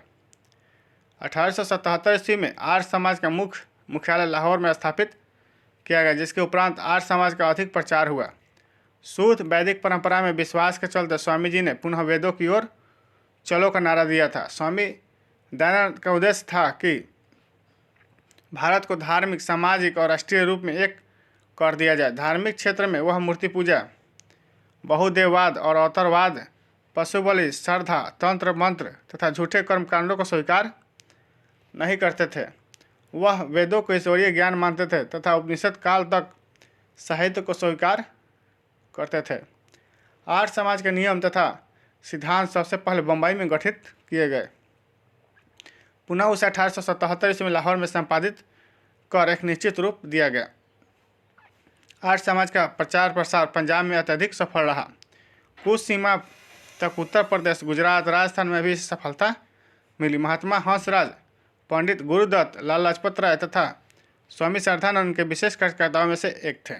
1877 ईस्वी में आर्य समाज का मुख्यालय लाहौर में स्थापित किया गया, जिसके उपरांत आर्य समाज का अधिक प्रचार हुआ। शुद्ध वैदिक परंपरा में विश्वास के चलते स्वामी जी ने पुनः वेदों की ओर चलो का नारा दिया था। स्वामी दयानंद का उद्देश्य था कि भारत को धार्मिक, सामाजिक और राष्ट्रीय रूप में एक कर दिया जाए। धार्मिक क्षेत्र में वह मूर्ति पूजा, बहुदेववाद और अवतारवाद, पशु बलि, श्रद्धा, तंत्र मंत्र तथा झूठे कर्मकांडों को स्वीकार नहीं करते थे। वह वेदों को ईश्वरीय ज्ञान मानते थे तथा उपनिषद काल तक साहित्य को स्वीकार करते थे। आर्य समाज के नियम तथा सिद्धांत सबसे पहले बम्बई में गठित किए गए। पुनः उसे 1877 ईस्वी में लाहौर में संपादित कर एक निश्चित रूप दिया गया। आर्य समाज का प्रचार प्रसार पंजाब में अत्यधिक सफल रहा। कुछ सीमा तक उत्तर प्रदेश, गुजरात, राजस्थान में भी सफलता मिली। महात्मा हंसराज, पंडित गुरुदत्त, लाला लाजपत राय तथा स्वामी श्रद्धानंद के विशेष कार्यकर्ताओं में से एक थे।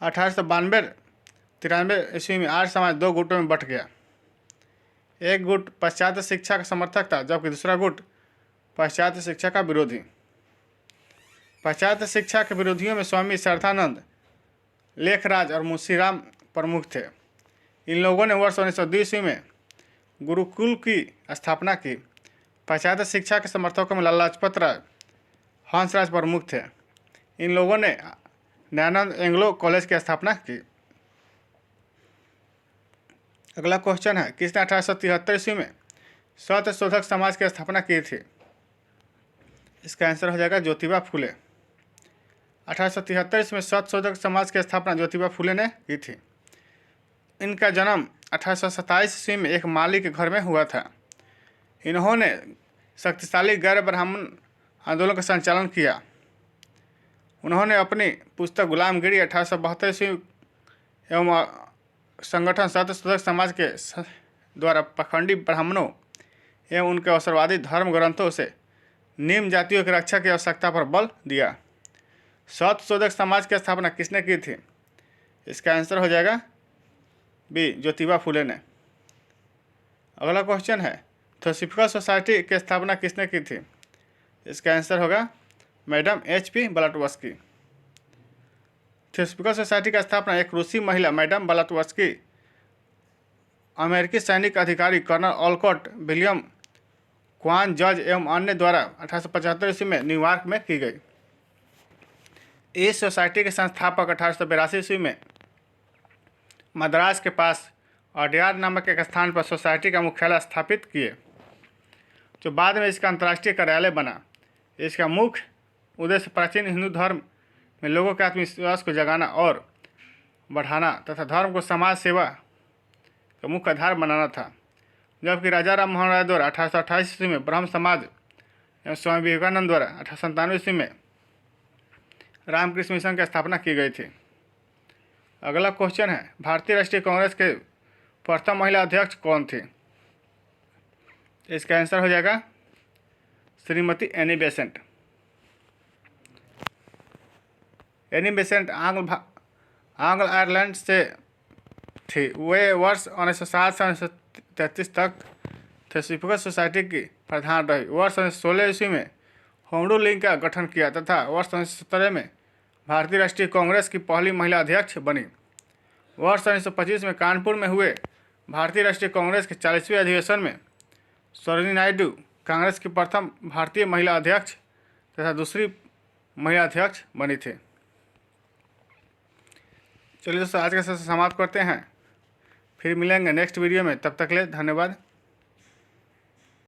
1892-93 ईस्वी में आर्य समाज दो गुटों में बंट गया। एक गुट पाश्चात्य शिक्षा का समर्थक था, जबकि दूसरा गुट पाश्चात्य शिक्षा का विरोधी। पाश्चात्य शिक्षा के विरोधियों में स्वामी श्रद्धानंद, लेखराज और मुंशीराम प्रमुख थे। इन लोगों ने वर्ष 1920 ईस्वी में गुरुकुल की स्थापना की। पाश्चात्य शिक्षा के समर्थकों में लाला लाजपत राय, हंसराज प्रमुख थे। इन लोगों ने दयानंद एंग्लो कॉलेज की स्थापना की। अगला क्वेश्चन है, किसने 1873 ईस्वी में सत्य शोधक समाज की स्थापना की थी? इसका आंसर हो जाएगा ज्योतिबा फुले। 1873 ईस्वी में सत्य शोधक समाज की स्थापना ज्योतिबा फुले ने की थी। इनका जन्म 1827 ईस्वी में एक माली के घर में हुआ था। इन्होंने शक्तिशाली गैर ब्राह्मण आंदोलन का संचालन किया। उन्होंने अपनी पुस्तक गुलामगिरी 1872 ईस्वी एवं संगठन सत्य शोधक समाज के द्वारा पखंडी ब्राह्मणों एवं उनके अवसरवादी धर्म ग्रंथों से निम्न जातियों की रक्षा की आवश्यकता पर बल दिया। सत्य शोधक समाज की स्थापना किसने की थी? इसका आंसर हो जाएगा बी, ज्योतिबा फुले ने। अगला क्वेश्चन है, थियोसॉफिकल सोसाइटी की स्थापना किसने की थी? इसका आंसर होगा मैडम HP ब्लाटवस्की। थियोसॉफिकल सोसाइटी की स्थापना एक रूसी महिला मैडम ब्लाटवस्की, अमेरिकी सैनिक अधिकारी कर्नल ऑलकॉट विलियम क्वान जज एवं अन्य द्वारा 1875 ईस्वी में न्यूयॉर्क में की गई। इस सोसाइटी के संस्थापक 1882 ईस्वी में मद्रास के पास अडयार नामक एक स्थान पर सोसाइटी का मुख्यालय स्थापित किए, जो बाद में इसका अंतर्राष्ट्रीय कार्यालय बना। इसका मुख्य उद्देश्य प्राचीन हिंदू धर्म में लोगों के आत्मविश्वास को जगाना और बढ़ाना तथा धर्म को समाज सेवा का मुख्य आधार बनाना था। जबकि राजा राम मोहन राय द्वारा 1828 ईस्वी में ब्रह्म समाज एवं स्वामी विवेकानंद द्वारा 1897 ईस्वी में रामकृष्ण मिशन की स्थापना की गई थी। अगला क्वेश्चन है, भारतीय राष्ट्रीय कांग्रेस के प्रथम महिला अध्यक्ष कौन थी? इसका आंसर हो जाएगा Shrimati Annie Besant. Annie Besant आंग्ल आयरलैंड से थी। वे वर्ष 1907 से 1933 तक थियोसॉफिकल सोसाइटी की प्रधान रही। वर्ष 1916 ईस्वी में होम रूल लीग का गठन किया तथा वर्ष 1917 में भारतीय राष्ट्रीय कांग्रेस की पहली महिला अध्यक्ष बनी। वर्ष 1925 में कानपुर में हुए भारतीय राष्ट्रीय कांग्रेस के 40वें अधिवेशन में सरोजिनी नायडू कांग्रेस की प्रथम भारतीय महिला अध्यक्ष तथा दूसरी महिला अध्यक्ष बनी थी। चलिए दोस्तों, आज का सेशन समाप्त करते हैं। फिर मिलेंगे नेक्स्ट वीडियो में। तब तक के लिए धन्यवाद।